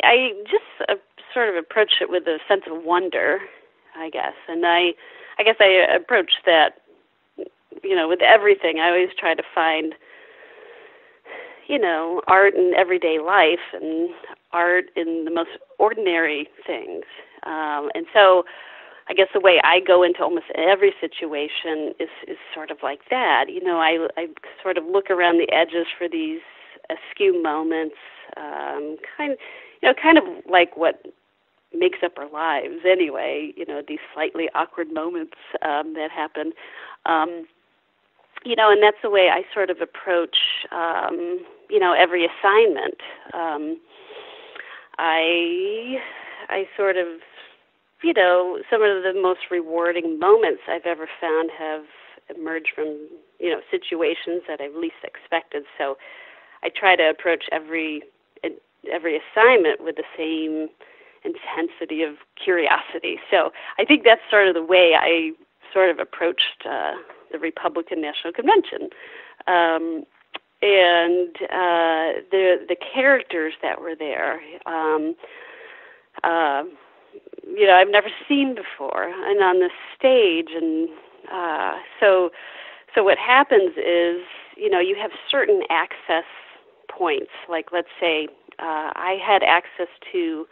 I just sort of approach it with a sense of wonder, I guess. And I guess I approach that, with everything. I always try to find, art in everyday life and art in the most ordinary things. And so I guess the way I go into almost every situation is sort of like that. I sort of look around the edges for these askew moments, kind of like what makes up our lives anyway, these slightly awkward moments that happen. And that's the way I sort of approach, every assignment. I sort of, some of the most rewarding moments I've ever found have emerged from, situations that I least expected. So I try to approach every assignment with the same intensity of curiosity. So I think that's sort of the way I sort of approached the Republican National Convention. And the characters that were there, I've never seen before, and on the stage, and so what happens is, you have certain access points. Like, let's say I had access to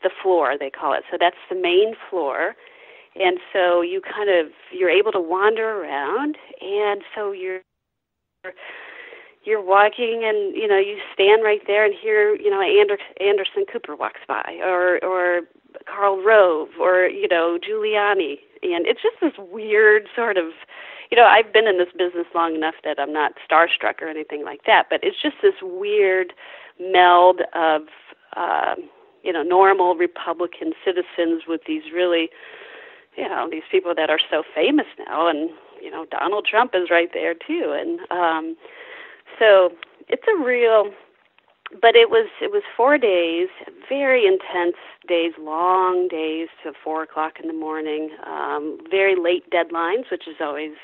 the floor, they call it. So that's the main floor, and so you're able to wander around, and so you're walking, and you stand right there and hear Anderson Cooper walks by, or Karl Rove, or Giuliani, and it's just this weird sort of, I've been in this business long enough that I'm not starstruck or anything like that, but it's just this weird meld of normal Republican citizens with these really, these people that are so famous now, and Donald Trump is right there too, and so it's a real. But it was 4 days, very intense days, long days to 4 o'clock in the morning, very late deadlines, which is always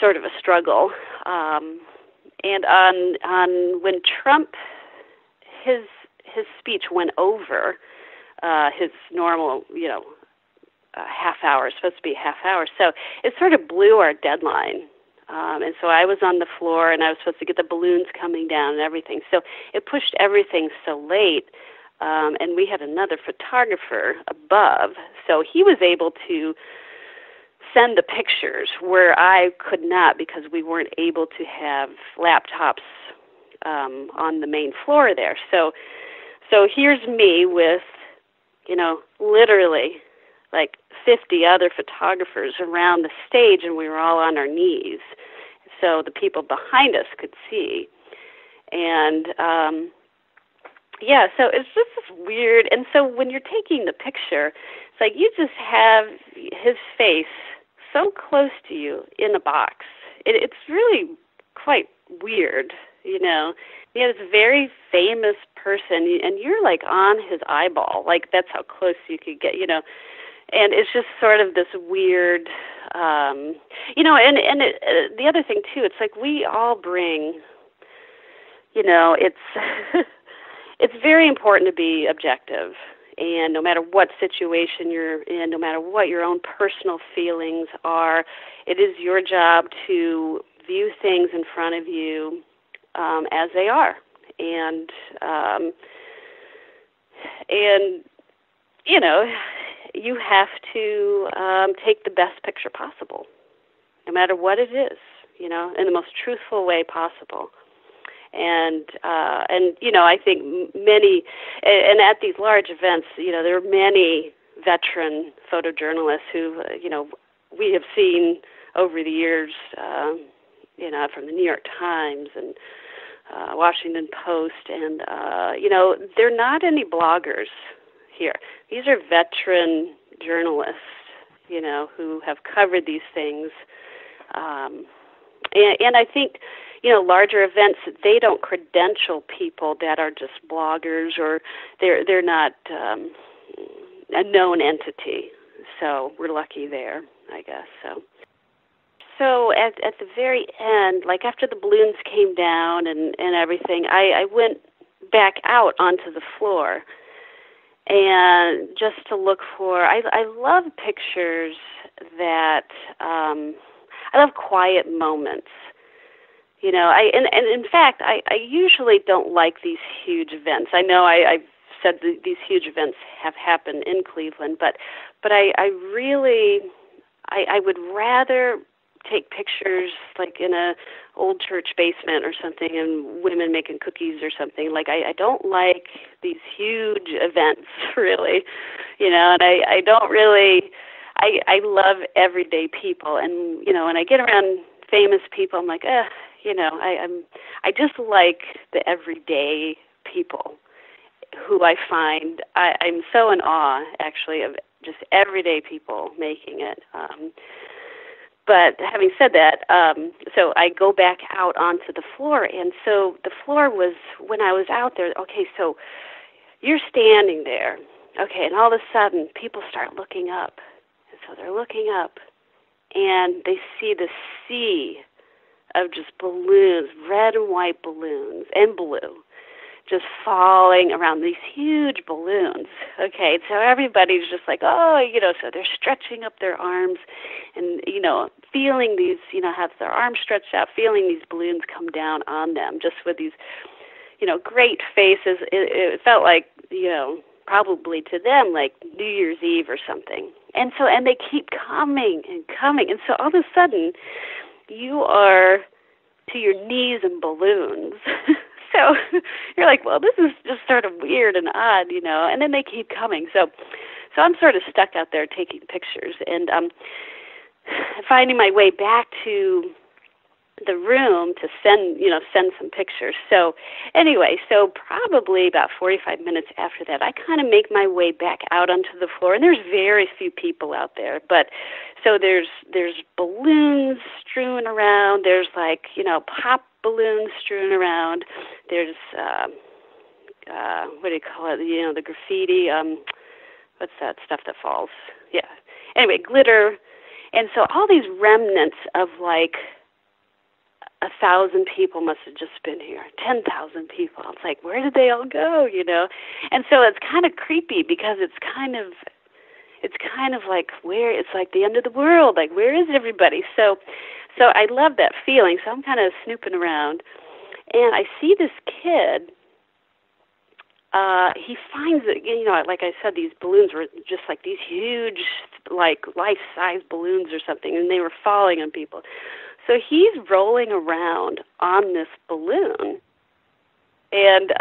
sort of a struggle. And on when Trump, his speech went over his normal, half hour, supposed to be a half hour, so it sort of blew our deadline. And so I was on the floor, and I was supposed to get the balloons coming down and everything. So it pushed everything so late, and we had another photographer above, so he was able to send the pictures where I could not, because we weren't able to have laptops on the main floor there. So here's me with, literally like 50 other photographers around the stage, and we were all on our knees so the people behind us could see. And so it's just this weird. And so when you're taking the picture, it's like you just have his face so close to you in a box. It's really quite weird, Yeah, this very famous person, and you're like on his eyeball. Like, that's how close you could get, And it's just sort of this weird, and the other thing too, it's like we all bring, it's it's very important to be objective, and no matter what situation you're in, no matter what your own personal feelings are, it is your job to view things in front of you as they are, and you have to take the best picture possible, no matter what it is, in the most truthful way possible. And I think many, and at these large events, there are many veteran photojournalists who, we have seen over the years, from the New York Times and Washington Post, and, they're not any bloggers here. These are veteran journalists, who have covered these things. And I think, larger events, they don't credential people that are just bloggers, or they're not a known entity. So we're lucky there, I guess. So at the very end, like after the balloons came down and everything, I went back out onto the floor, and just to look for, I love pictures that, I love quiet moments. You know, and in fact, I usually don't like these huge events. I know I've said these huge events have happened in Cleveland, but I really, I would rather take pictures like in a old church basement or something, and women making cookies or something. Like I don't like these huge events, really, you know, and I don't really, I love everyday people, and you know, when I get around famous people, I'm like, you know, I just like the everyday people who I find, I'm so in awe, actually, of just everyday people making it. But having said that, so I go back out onto the floor, and so the floor was, when I was out there, okay, so you're standing there, okay, and all of a sudden people start looking up, and so they're looking up, and they see the sea of just balloons, red and white balloons, and blue, just falling around, these huge balloons. Okay, so everybody's just like, oh, you know, so they're stretching up their arms and, you know, feeling these, you know, have their arms stretched out, feeling these balloons come down on them, just with these, you know, great faces. It felt like, you know, probably to them like New Year's Eve or something. And so, and they keep coming and coming. And so all of a sudden, you are to your knees in balloons. So you're like, well, this is just sort of weird and odd, you know, and then they keep coming. So I'm sort of stuck out there taking pictures and finding my way back to the room to send some pictures. So anyway, so probably about 45 minutes after that, I kind of make my way back out onto the floor, and there's very few people out there, but so there's balloons strewn around, there's like, you know, pop balloons strewn around, there's what do you call it, you know, the graffiti, what's that stuff that falls? Yeah. Anyway, glitter. And so all these remnants of like 1,000 people must have just been here, 10,000 people. It's like, where did they all go, you know? And so it's kind of creepy because it's kind of like where, it's like the end of the world, like where is everybody? So I love that feeling. So I'm kind of snooping around, and I see this kid. He finds it, you know, like I said, these balloons were just like these huge, like life-size balloons or something, and they were falling on people. So he's rolling around on this balloon, and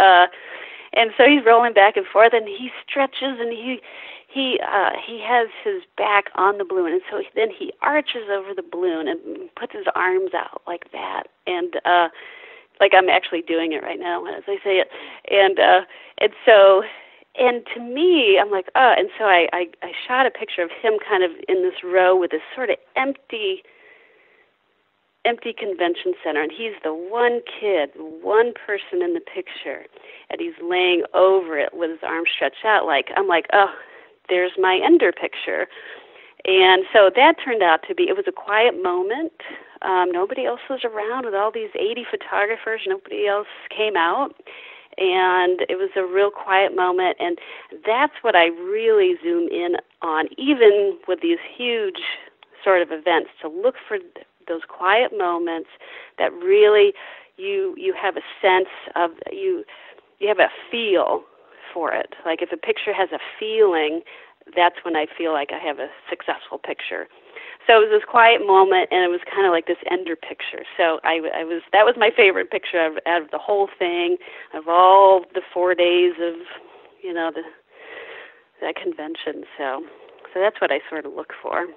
so he's rolling back and forth, and he stretches, and he has his back on the balloon, and so then he arches over the balloon and puts his arms out like that, and like I'm actually doing it right now as I say it, and so. And to me, I'm like, oh, and so I shot a picture of him kind of in this row with this sort of empty convention center, and he's the one kid, one person in the picture, and he's laying over it with his arms stretched out. Like, I'm like, oh, there's my ender picture. And so that turned out to be, it was a quiet moment. Nobody else was around with all these 80 photographers. Nobody else came out. And it was a real quiet moment, and that's what I really zoom in on, even with these huge sort of events, to look for those quiet moments that really you have a sense of, you have a feel for it. Like if a picture has a feeling, that's when I feel like I have a successful picture. So it was this quiet moment, and it was kind of like this ender picture. So that was my favorite picture out of the whole thing, of all the 4 days of, you know, that convention. So that's what I sort of look for.